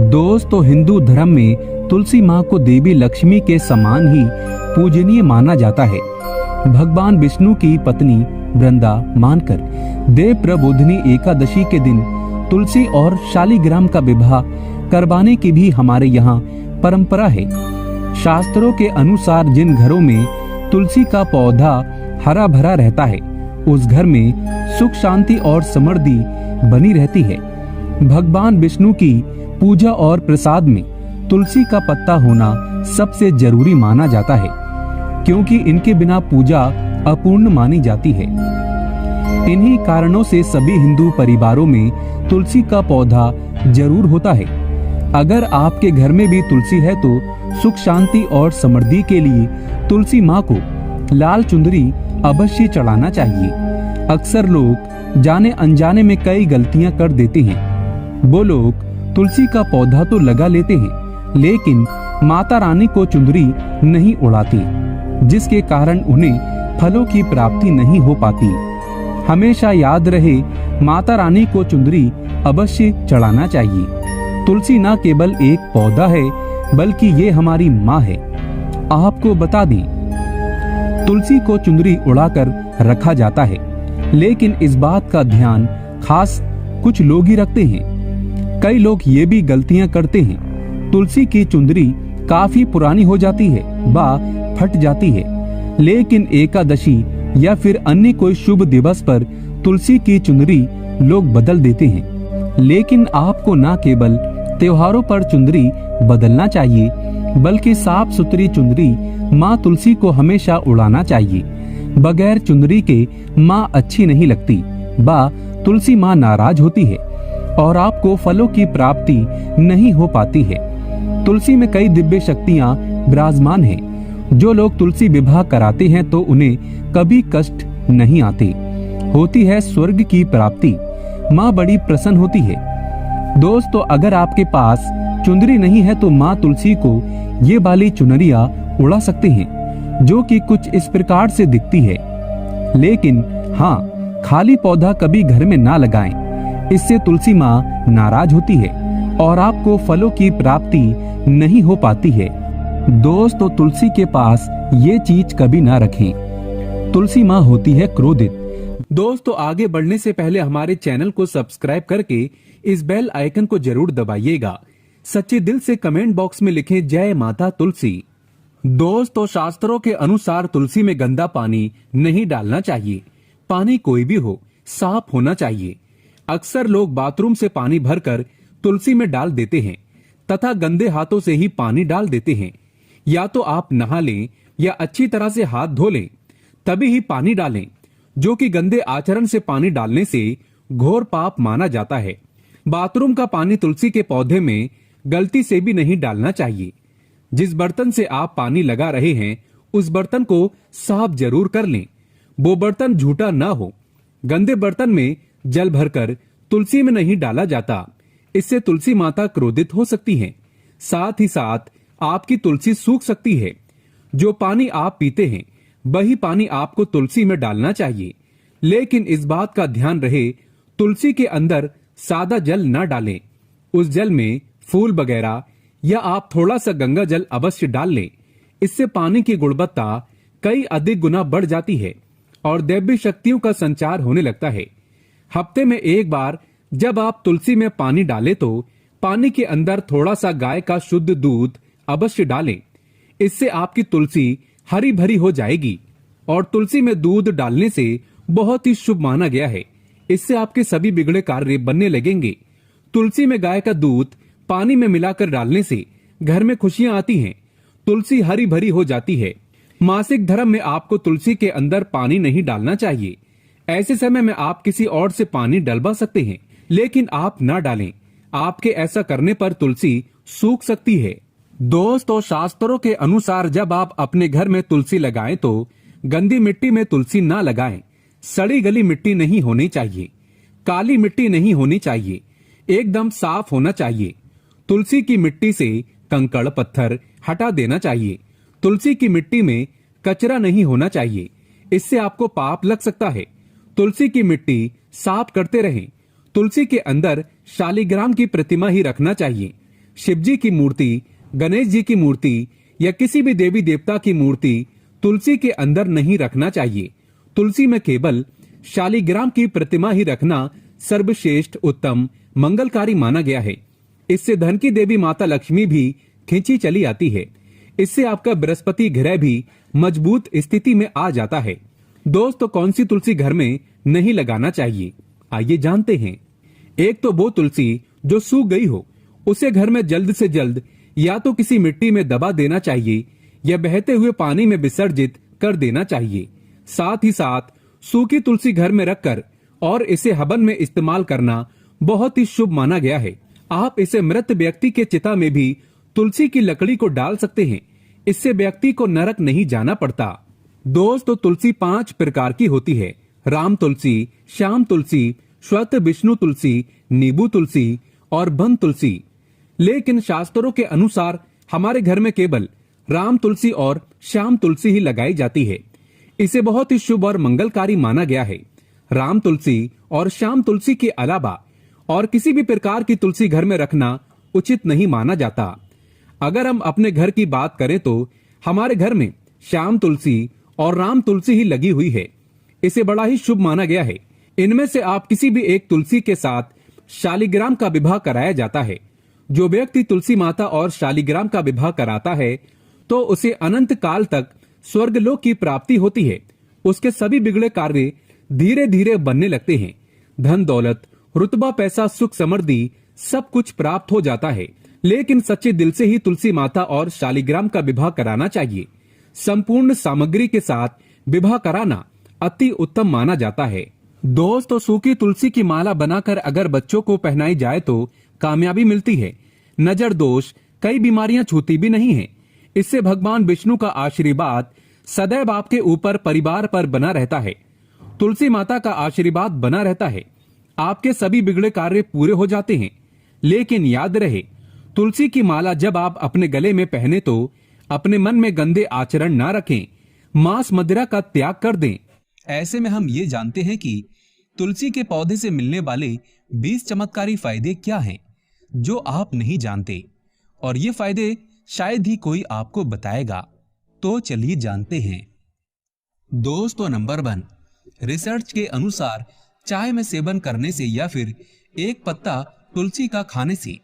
दोस्तों, हिंदू धर्म में तुलसी माँ को देवी लक्ष्मी के समान ही पूजनीय माना जाता है। भगवान विष्णु की पत्नी वृंदा मानकर देव प्रबोधिनी एकादशी के दिन तुलसी और शालिग्राम का विवाह करवाने की भी हमारे यहाँ परंपरा है। शास्त्रों के अनुसार जिन घरों में तुलसी का पौधा हरा भरा रहता है, उस घर में सुख शांति और समृद्धि बनी रहती है। भगवान विष्णु की पूजा और प्रसाद में तुलसी का पत्ता होना सबसे जरूरी माना जाता है, क्योंकि इनके बिना पूजा अपूर्ण मानी जाती है। इन्हीं कारणों से सभी हिंदू परिवारों में तुलसी का पौधा जरूर होता है। अगर आपके घर में भी तुलसी है तो सुख शांति और समृद्धि के लिए तुलसी माँ को लाल चुंदरी अवश्य चढ़ाना चाहिए। अक्सर लोग जाने अनजाने में कई गलतियां कर देते हैं। वो लोग तुलसी का पौधा तो लगा लेते हैं, लेकिन माता रानी को चुंदरी नहीं उड़ाते, जिसके कारण उन्हें फलों की प्राप्ति नहीं हो पाती। हमेशा याद रहे, माता रानी को चुंदरी अवश्य चढ़ाना चाहिए। तुलसी न केवल एक पौधा है, बल्कि ये हमारी माँ है। आपको बता दें, तुलसी को चुंदरी उड़ाकर रखा जाता है, लेकिन इस बात का ध्यान खास कुछ लोग ही रखते हैं। कई लोग ये भी गलतियां करते हैं, तुलसी की चुंदरी काफी पुरानी हो जाती है व फट जाती है, लेकिन एकादशी या फिर अन्य कोई शुभ दिवस पर तुलसी की चुंदरी लोग बदल देते हैं। लेकिन आपको न केवल त्योहारों पर चुंदरी बदलना चाहिए, बल्कि साफ सुथरी चुंदरी माँ तुलसी को हमेशा उड़ाना चाहिए। बगैर चुंदरी के माँ अच्छी नहीं लगती, व तुलसी माँ नाराज होती है और आपको फलों की प्राप्ति नहीं हो पाती है। तुलसी में कई दिव्य शक्तियाँ विराजमान हैं। जो लोग तुलसी विवाह कराते हैं तो उन्हें कभी कष्ट नहीं आते। होती है स्वर्ग की प्राप्ति। माँ बड़ी प्रसन्न होती है। दोस्तों, अगर आपके पास चुंदरी नहीं है तो माँ तुलसी को ये वाली चुनरिया उड़ा सकते हैं, जो कि कुछ इस प्रकार से दिखती है। लेकिन हाँ, खाली पौधा कभी घर में ना लगाएं। इससे तुलसी माँ नाराज होती है और आपको फलों की प्राप्ति नहीं हो पाती है। दोस्तों, तुलसी के पास ये चीज कभी ना रखें। तुलसी माँ होती है क्रोधित। दोस्तों, आगे बढ़ने से पहले हमारे चैनल को सब्सक्राइब करके इस बेल आइकन को जरूर दबाइएगा। सच्चे दिल से कमेंट बॉक्स में लिखें जय माता तुलसी। दोस्तों, शास्त्रों के अनुसार तुलसी में गंदा पानी नहीं डालना चाहिए। पानी कोई भी हो, साफ होना चाहिए। अक्सर लोग बाथरूम से पानी भरकर तुलसी में डाल देते हैं तथा गंदे हाथों से ही पानी डाल देते हैं। या तो आप नहा लें या अच्छी तरह से हाथ धो लें, तभी ही पानी डालें, जो कि गंदे आचरण से पानी डालने से घोर पाप माना जाता है। बाथरूम का पानी तुलसी के पौधे में गलती से भी नहीं डालना चाहिए। जिस बर्तन से आप पानी लगा रहे हैं, उस बर्तन को साफ जरूर कर लें। वो बर्तन झूठा ना हो। गंदे बर्तन में जल भरकर तुलसी में नहीं डाला जाता। इससे तुलसी माता क्रोधित हो सकती हैं। साथ ही साथ आपकी तुलसी सूख सकती है। जो पानी आप पीते हैं, वही पानी आपको तुलसी में डालना चाहिए। लेकिन इस बात का ध्यान रहे, तुलसी के अंदर सादा जल न डालें। उस जल में फूल वगैरह या आप थोड़ा सा गंगा जल अवश्य डाल लें। इससे पानी की गुणवत्ता कई अधिक गुना बढ़ जाती है और दैवी शक्तियों का संचार होने लगता है। हफ्ते में एक बार जब आप तुलसी में पानी डालें तो पानी के अंदर थोड़ा सा गाय का शुद्ध दूध अवश्य डालें। इससे आपकी तुलसी हरी भरी हो जाएगी और तुलसी में दूध डालने से बहुत ही शुभ माना गया है। इससे आपके सभी बिगड़े कार्य बनने लगेंगे। तुलसी में गाय का दूध पानी में मिलाकर डालने से घर में खुशियां आती हैं। तुलसी हरी भरी हो जाती है। मासिक धर्म में आपको तुलसी के अंदर पानी नहीं डालना चाहिए। ऐसे समय में आप किसी और से पानी डलवा सकते हैं, लेकिन आप न डालें। आपके ऐसा करने पर तुलसी सूख सकती है। दोस्तों, शास्त्रों के अनुसार जब आप अपने घर में तुलसी लगाएं तो गंदी मिट्टी में तुलसी न लगाएं। सड़ी गली मिट्टी नहीं होनी चाहिए। काली मिट्टी नहीं होनी चाहिए। एकदम साफ होना चाहिए। तुलसी की मिट्टी से कंकड़ पत्थर हटा देना चाहिए। तुलसी की मिट्टी में कचरा नहीं होना चाहिए। इससे आपको पाप लग सकता है। तुलसी की मिट्टी साफ करते रहें। तुलसी के अंदर शालिग्राम की प्रतिमा ही रखना चाहिए। शिवजी की मूर्ति, गणेश जी की मूर्ति या किसी भी देवी देवता की मूर्ति तुलसी के अंदर नहीं रखना चाहिए। तुलसी में केवल शालिग्राम की प्रतिमा ही रखना सर्वश्रेष्ठ, उत्तम, मंगलकारी माना गया है। इससे धन की देवी माता लक्ष्मी भी खींची चली आती है। इससे आपका बृहस्पति ग्रह भी मजबूत स्थिति में आ जाता है। दोस्तों, कौन सी तुलसी घर में नहीं लगाना चाहिए, आइए जानते हैं। एक तो वो तुलसी जो सूख गई हो, उसे घर में जल्द से जल्द या तो किसी मिट्टी में दबा देना चाहिए या बहते हुए पानी में विसर्जित कर देना चाहिए। साथ ही साथ सूखी तुलसी घर में रखकर और इसे हवन में इस्तेमाल करना बहुत ही शुभ माना गया है। आप इसे मृत व्यक्ति के चिता में भी तुलसी की लकड़ी को डाल सकते हैं। इससे व्यक्ति को नरक नहीं जाना पड़ता। दोस्तों, तुलसी 5 प्रकार की होती है: राम तुलसी, श्याम तुलसी, श्वेत विष्णु तुलसी, नींबू तुलसी और वन तुलसी। लेकिन शास्त्रों के अनुसार हमारे घर में केवल राम तुलसी और श्याम तुलसी ही लगाई जाती है। इसे बहुत ही शुभ और मंगलकारी माना गया है। राम तुलसी और श्याम तुलसी के अलावा और किसी भी प्रकार की तुलसी घर में रखना उचित नहीं माना जाता। अगर हम अपने घर की बात करें तो हमारे घर में श्याम तुलसी और राम तुलसी ही लगी हुई है। इसे बड़ा ही शुभ माना गया है। इनमें से आप किसी भी एक तुलसी के साथ शालिग्राम का विवाह कराया जाता है। जो व्यक्ति तुलसी माता और शालिग्राम का विवाह कराता है तो उसे अनंत काल तक स्वर्गलोक की प्राप्ति होती है। उसके सभी बिगड़े कार्य धीरे धीरे बनने लगते हैं। धन दौलत, रुतबा, पैसा, सुख, समृद्धि सब कुछ प्राप्त हो जाता है। लेकिन सच्चे दिल से ही तुलसी माता और शालिग्राम का विवाह कराना चाहिए। संपूर्ण सामग्री के साथ विवाह कराना अति उत्तम माना जाता है। दोस्तों, सूखी तुलसी की माला बनाकर अगर बच्चों को पहनाई जाए तो कामयाबी मिलती है। नजर दोष, कई बीमारियां छूती भी नहीं है। इससे भगवान विष्णु का आशीर्वाद सदैव आपके ऊपर, परिवार पर बना रहता है। तुलसी माता का आशीर्वाद बना रहता है। आपके सभी बिगड़े कार्य पूरे हो जाते हैं। लेकिन याद रहे, तुलसी की माला जब आप अपने गले में पहने तो अपने मन में गंदे आचरण ना रखें, मांस मदिरा का त्याग कर दें। ऐसे में हम ये जानते हैं कि तुलसी के पौधे से मिलने वाले 20 चमत्कारी फायदे क्या हैं जो आप नहीं जानते, और ये फायदे शायद ही कोई आपको बताएगा। तो चलिए जानते हैं। दोस्तों, नंबर 1, रिसर्च के अनुसार चाय में सेवन करने से या फिर एक पत्ता तुलसी का खाने से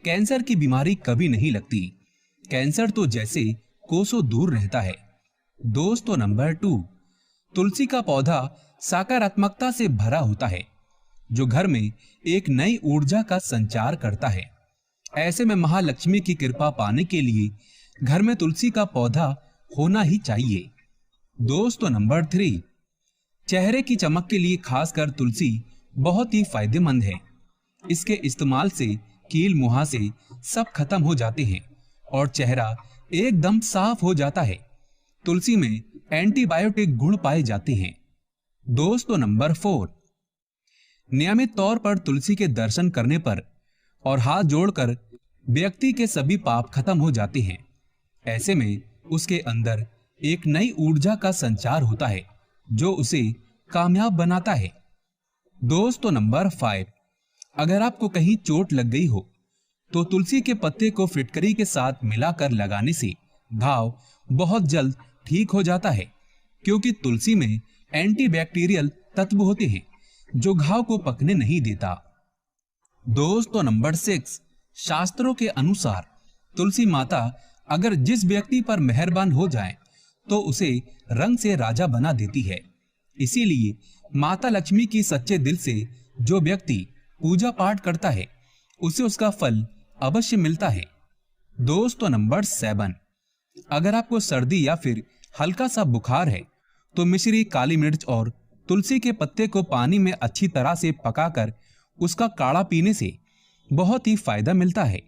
कैंसर की बीमारी कभी नहीं लगती। कैंसर तो जैसे कोसों दूर रहता है। दोस्तों, नंबर 2, तुलसी का पौधा सकारात्मकता से भरा होता है, जो घर में एक नई ऊर्जा का संचार करता है। ऐसे में महालक्ष्मी की कृपा पाने के लिए घर में तुलसी का पौधा होना ही चाहिए। दोस्तों, नंबर 3, चेहरे की चमक के लिए खासकर तुलसी बहुत ही फायदेमंद है। इसके इस्तेमाल से कील मुहासे सब खत्म हो जाते हैं और चेहरा एकदम साफ हो जाता है। तुलसी में एंटीबायोटिक गुण पाए जाते हैं। दोस्तों, नंबर 4, नियमित तौर पर तुलसी के दर्शन करने पर और हाथ जोड़कर व्यक्ति के सभी पाप खत्म हो जाते हैं। ऐसे में उसके अंदर एक नई ऊर्जा का संचार होता है जो उसे कामयाब बनाता है। दोस्तों, नंबर 5, अगर आपको कहीं चोट लग गई हो तो तुलसी के पत्ते को फिटकरी के साथ मिलाकर लगाने से घाव बहुत जल्द ठीक हो जाता है, क्योंकि तुलसी में एंटीबैक्टीरियल तत्व होते हैं जो घाव को पकने नहीं देता। दोस्तों, नंबर 6, शास्त्रों के अनुसार तुलसी माता अगर जिस व्यक्ति पर मेहरबान हो जाए तो उसे रंग से राजा बना देती है। इसीलिए माता लक्ष्मी की सच्चे दिल से जो व्यक्ति पूजा पाठ करता है उसे उसका फल अवश्य मिलता है। दोस्तों, नंबर 7, अगर आपको सर्दी या फिर हल्का सा बुखार है तो मिश्री, काली मिर्च और तुलसी के पत्ते को पानी में अच्छी तरह से पकाकर उसका काढ़ा पीने से बहुत ही फायदा मिलता है।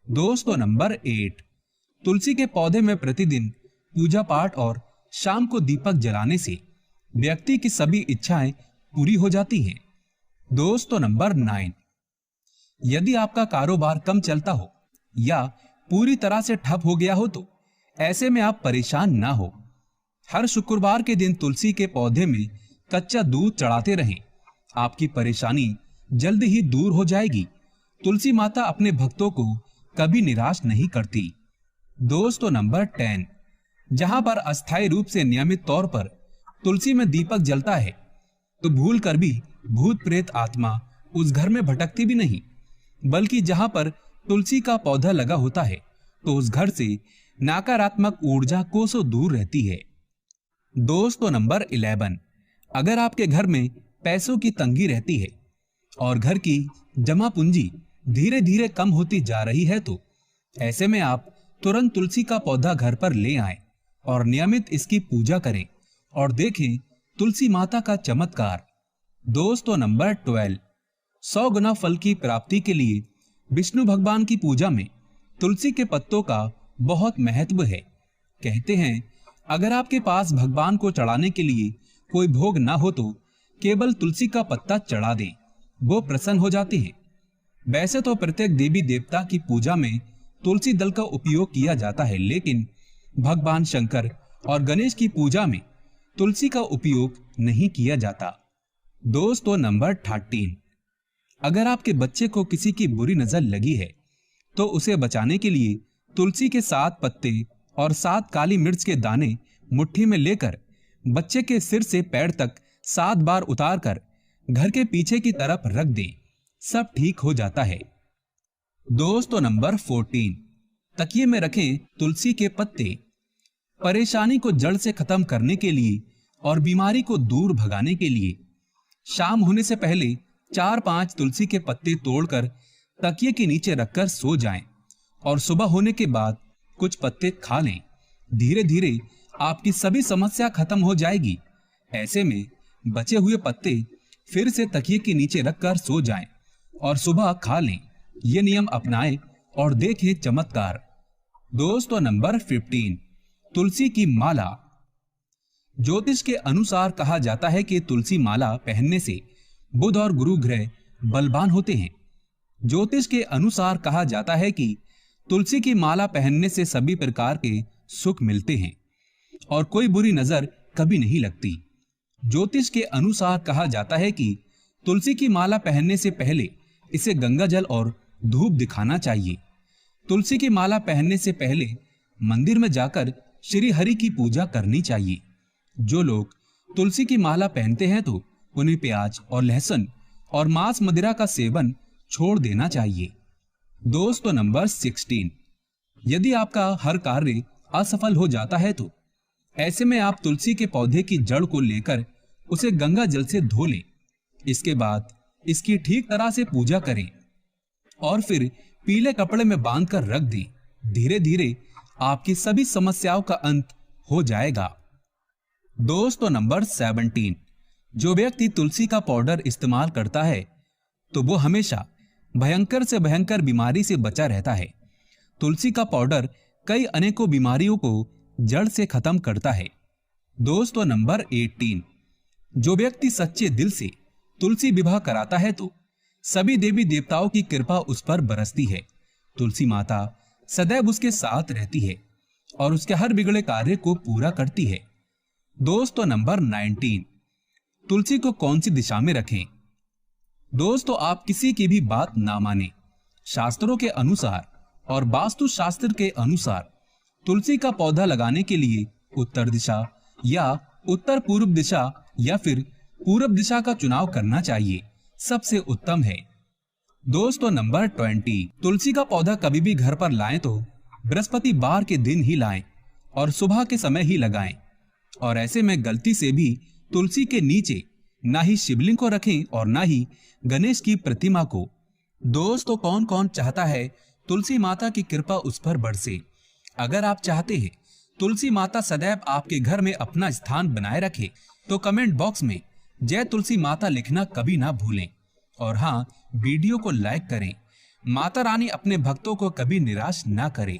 दोस्तों, नंबर 8, तुलसी के पौधे में प्रतिदिन पूजा पाठ और शाम को दीपक जलाने से व्यक्ति की सभी इच्छाएं पूरी हो जाती हैं। दोस्तों, नंबर 9, यदि आपका कारोबार कम चलता हो या पूरी तरह से ठप हो गया हो तो ऐसे में आप परेशान ना हो। हर शुक्रवार के दिन तुलसी के पौधे में कच्चा दूध चढ़ाते रहें। आपकी परेशानी जल्द ही दूर हो जाएगी। तुलसी माता अपने भक्तों को कभी निराश नहीं करती। दोस्तों नंबर 10, जहां पर अस्थायी रूप से नियमित तौर पर तुलसी में दीपक जलता है तो भूल कर भी भूत प्रेत आत्मा उस घर में भटकती भी नहीं, बल्कि जहां पर तुलसी का पौधा लगा होता है तो उस घर से नकारात्मक ऊर्जा कोसों दूर रहती है। दोस्तों नंबर 11, अगर आपके घर में पैसों की तंगी रहती है और घर की जमा पूंजी धीरे धीरे कम होती जा रही है तो ऐसे में आप तुरंत तुलसी का पौधा घर पर ले आएं और नियमित इसकी पूजा करें और देखें तुलसी माता का चमत्कार। दोस्तों नंबर 12, 100 गुना फल की प्राप्ति के लिए विष्णु भगवान की पूजा में तुलसी के पत्तों का बहुत महत्व है। कहते हैं अगर आपके पास भगवान को चढ़ाने के लिए कोई भोग ना हो तो केवल तुलसी का पत्ता चढ़ा दें, वो प्रसन्न हो जाते हैं। वैसे तो प्रत्येक देवी देवता की पूजा में तुलसी दल का उपयोग किया जाता है, लेकिन भगवान शंकर और गणेश की पूजा में तुलसी का उपयोग नहीं किया जाता। दोस्तों नंबर 13, अगर आपके बच्चे को किसी की बुरी नजर लगी है तो उसे बचाने के लिए तुलसी के 7 पत्ते और 7 काली मिर्च के दाने मुट्ठी में लेकर बच्चे के सिर से पैर तक 7 बार उतारकर घर के पीछे की तरफ रख दें, सब ठीक हो जाता है। दोस्तों नंबर 14, तकिए में रखें तुलसी के पत्ते। परेशानी को जड़ से खत्म करने के लिए और बीमारी को दूर भगाने के लिए शाम होने से पहले 4-5 तुलसी के पत्ते तोड़कर तकिए के नीचे रखकर सो जाएं और सुबह होने के बाद कुछ पत्ते खा लें। धीरे धीरे आपकी सभी समस्या खत्म हो जाएगी। ऐसे में बचे हुए पत्ते फिर से तकिए के नीचे रखकर सो जाएं और सुबह खा लें। ये नियम अपनाएं और देखें चमत्कार। दोस्तों नंबर 15, तुलसी की माला। ज्योतिष के अनुसार कहा जाता है कि तुलसी माला पहनने से बुध और गुरु ग्रह बलवान होते हैं। ज्योतिष के अनुसार कहा जाता है कि तुलसी की माला पहनने से सभी प्रकार के सुख मिलते हैं और कोई बुरी नजर कभी नहीं लगती। ज्योतिष के अनुसार कहा जाता है कि तुलसी की माला पहनने से पहले इसे गंगा जल और धूप दिखाना चाहिए। तुलसी की माला पहनने से पहले मंदिर में जाकर श्री हरि की पूजा करनी चाहिए। जो लोग तुलसी की माला पहनते हैं तो उन्हें प्याज और लहसुन और मांस मदिरा का सेवन छोड़ देना चाहिए। दोस्तों नंबर 16, यदि आपका हर कार्य असफल हो जाता है तो ऐसे में आप तुलसी के पौधे की जड़ को लेकर उसे गंगा जल से धो लें। इसके बाद इसकी ठीक तरह से पूजा करें और फिर पीले कपड़े में बांधकर रख दें। धीरे धीरे आपकी सभी समस्याओं का अंत हो जाएगा। दोस्तों नंबर 17, जो व्यक्ति तुलसी का पाउडर इस्तेमाल करता है तो वो हमेशा भयंकर से भयंकर बीमारी से बचा रहता है। तुलसी का पाउडर कई अनेकों बीमारियों को जड़ से खत्म करता है। दोस्तों नंबर 18, जो व्यक्ति सच्चे दिल से तुलसी विवाह कराता है तो सभी देवी देवताओं की कृपा उस पर बरसती है। तुलसी माता सदैव उसके साथ रहती है और उसके हर बिगड़े कार्य को पूरा करती है। दोस्तों नंबर 19, तुलसी को कौन सी दिशा में रखें। दोस्तों आप किसी की भी बात ना माने। शास्त्रों के अनुसार और वास्तु शास्त्र के अनुसार तुलसी का पौधा लगाने के लिए उत्तर दिशा या उत्तर पूर्व दिशा या फिर पूरब दिशा का चुनाव करना चाहिए, सबसे उत्तम है। दोस्तों नंबर 20, तुलसी का पौधा कभी भी घर पर लाएं तो बृहस्पतिवार के दिन ही लाएं और सुबह के समय ही लगाएं और ऐसे में गलती से भी तुलसी के नीचे ना ही शिवलिंग को रखें और ना ही गणेश की प्रतिमा को। दोस्तों कौन कौन चाहता है तुलसी माता की कृपा उस पर बरसे। अगर आप चाहते हैं तुलसी माता सदैव आपके घर में अपना स्थान बनाए रखे तो कमेंट बॉक्स में जय तुलसी माता लिखना कभी ना भूलें और हाँ, वीडियो को लाइक करें। माता रानी अपने भक्तों को कभी निराश ना करे।